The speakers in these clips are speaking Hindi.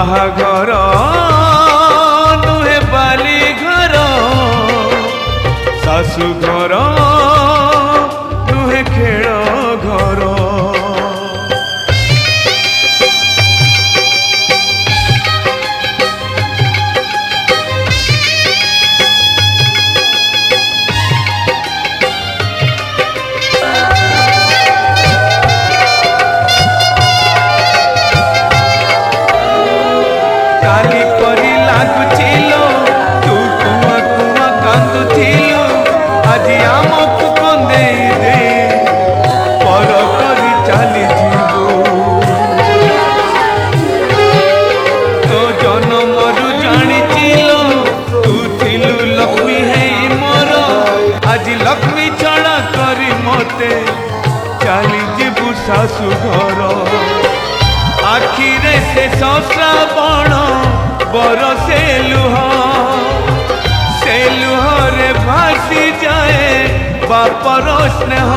बाहाघर नुहे बाली घर शाशु घर नुहे खेल घर काली परी लागुचिलो तू कुआ कुआ कांदुथिलो आज आमकु कंदे दे पर करी चली जीवो तो जन्मरु जानिचिलो तू थिलु लक्ष्मी है मोर आज लक्ष्मी छड़ा करी मते चली जीवु शाशु घर आखिरे से श्रावण बरसे लुहरे भासी जाए बापर स्नेह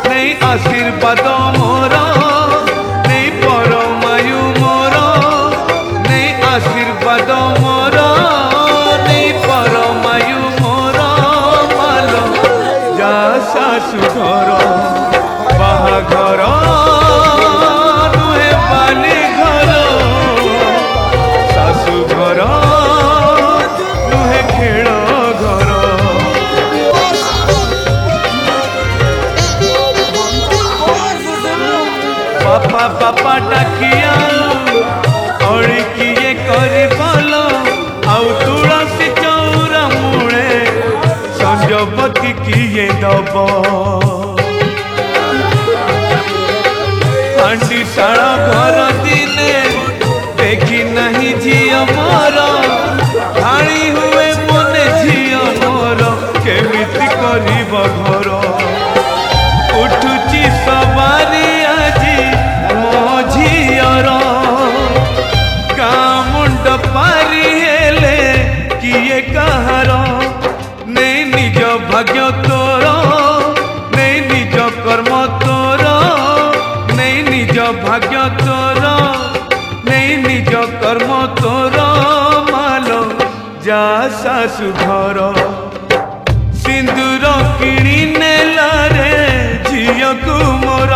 नहीं आशीर्वाद मोर नहीं परमायु मोर नहीं आशीर्वाद मोर नहीं परमायु मोर मालो जा शाशु घर बाहाघर बापा बापा डाकिया अड़ी किए करी भल आउ तुलसी चौरा मूले संजपति किए दब हांडी शाल घर दिने देखी नहीं झील मोर भाड़ी हुए मने झील मोर केमिति करिब घर उठुची सवारी आजी मो झीर गाँ मुंड पारी हेले किए कहार नहीं निज भाग्य तोर नहीं निज कर्म तोर नहीं निज भाग्य तोर नहीं निज कर्म तोर मालो जा शाशु घर सिंदूर किणी नेला रे झील को मोर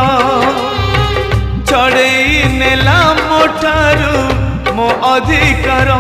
छड़े नेला मोठारू मो अधिकार